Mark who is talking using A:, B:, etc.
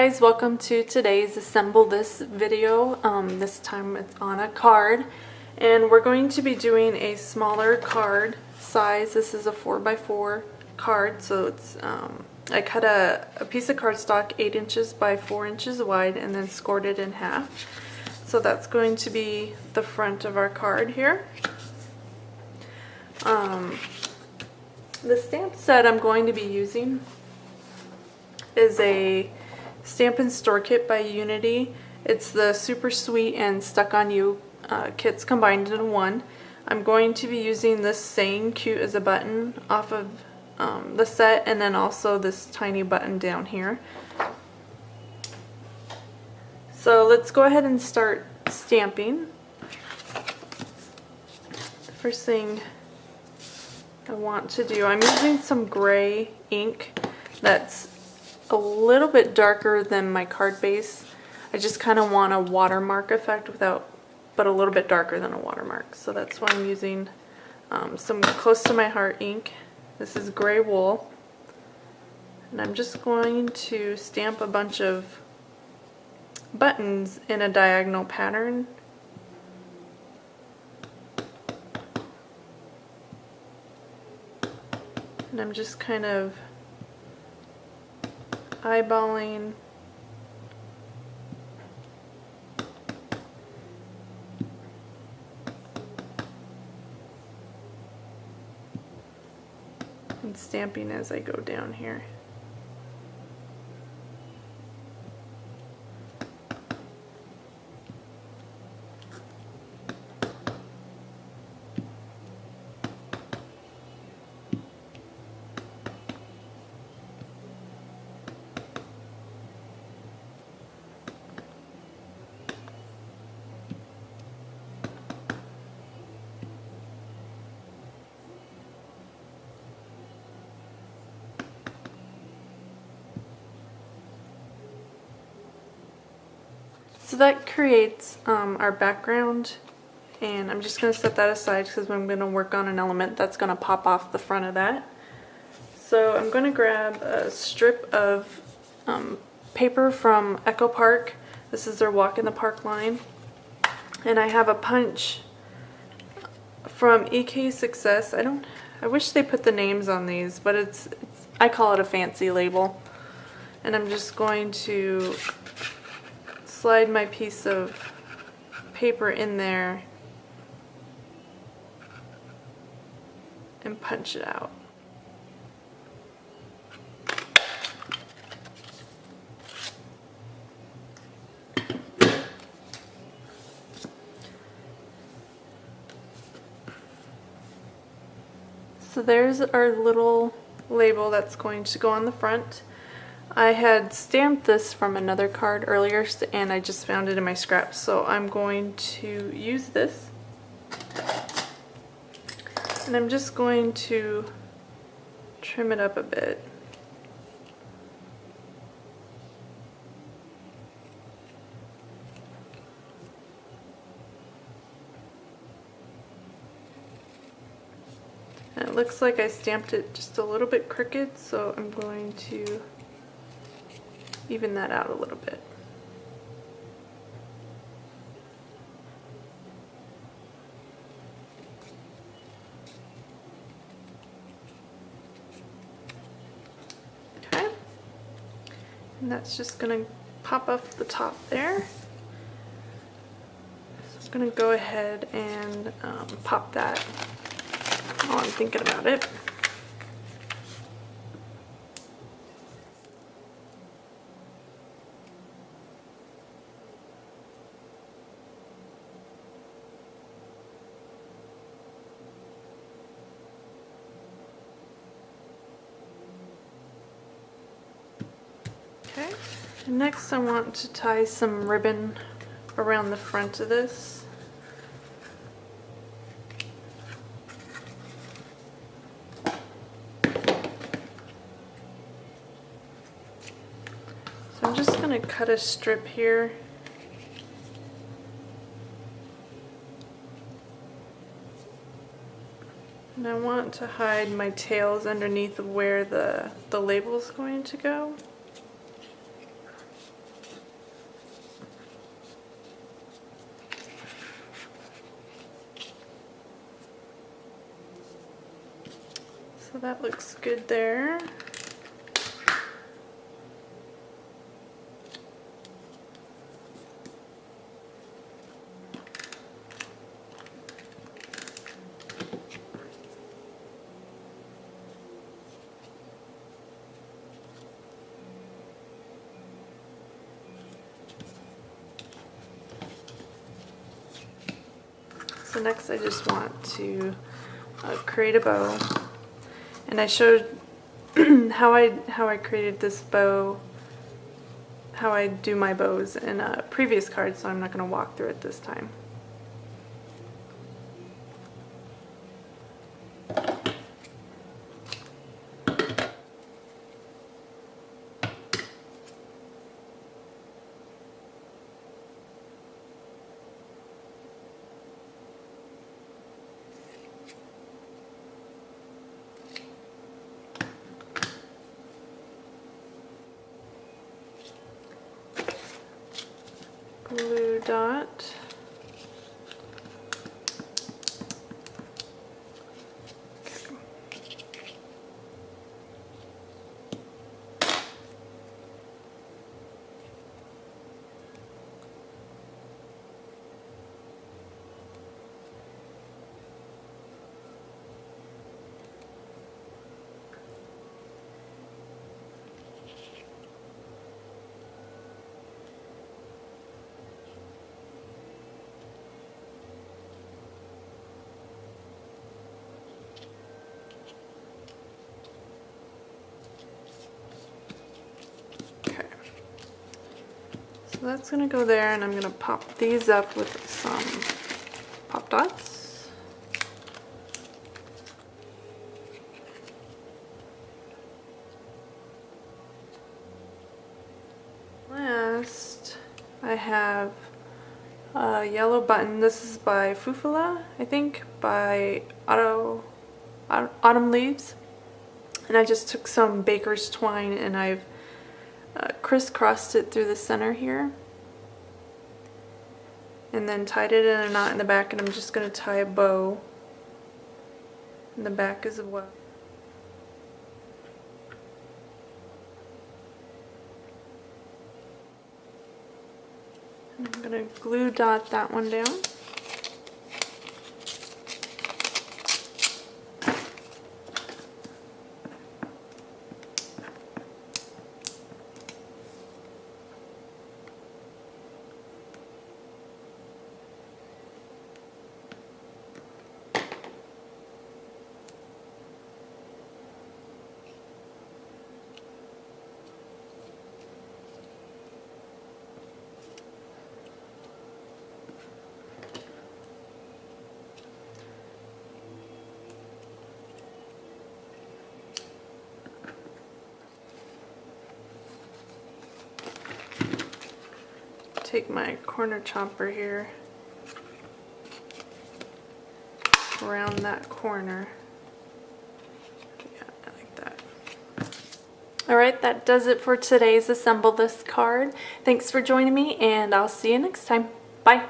A: guys, welcome to today's Assemble This video. This time it's on a card, and we're going to be doing a smaller card size. This is a 4x4 card, so it's I cut a piece of cardstock 8 inches by 4 inches wide and then scored it in half. So that's going to be the front of our card here. The stamp set I'm going to be using is a Stamp and Store kit by Unity. It's the Super Sweet and Stuck on You kits combined in one. I'm going to be using this Saying Cute as a button off of the set, and then also this tiny button down here. So let's go ahead and start stamping. The first thing I want to do, I'm using some gray ink that's a little bit darker than my card base. I just kind of want a watermark effect but a little bit darker than a watermark. So that's why I'm using some Close to My Heart ink. This is gray wool. And I'm just going to stamp a bunch of buttons in a diagonal pattern. And I'm just kind of eyeballing and stamping as I go down here. So that creates our background, and I'm just going to set that aside because I'm going to work on an element that's going to pop off the front of that. So I'm going to grab a strip of paper from Echo Park. This is their Walk in the Park line. And I have a punch from EK Success. I wish they put the names on these, but I call it a fancy label. And I'm just going to slide my piece of paper in there and punch it out. So there's our little label that's going to go on the front. I had stamped this from another card earlier and I just found it in my scraps, so I'm going to use this. And I'm just going to trim it up a bit. And it looks like I stamped it just a little bit crooked, so I'm going to even that out a little bit. Okay, and that's just going to pop off the top there. So I'm going to go ahead and pop that while I'm thinking about it. Okay, and next I want to tie some ribbon around the front of this. So I'm just going to cut a strip here. And I want to hide my tails underneath of where the label is going to go. So that looks good there. So next I just want to create a bow, and I showed how I created this bow, how I do my bows in a previous card, so I'm not going to walk through it this time. Glue dot. So that's going to go there, and I'm going to pop these up with some pop dots. Last, I have a yellow button. This is by Fufula, I think, by Autumn Leaves. And I just took some baker's twine and I've crisscrossed it through the center here, and then tied it in a knot in the back, and I'm just going to tie a bow in the back as well. And I'm going to glue dot that one down. Take my corner chomper here around that corner. Yeah, I like that. Alright, that does it for today's Assemble This card. Thanks for joining me, and I'll see you next time. Bye!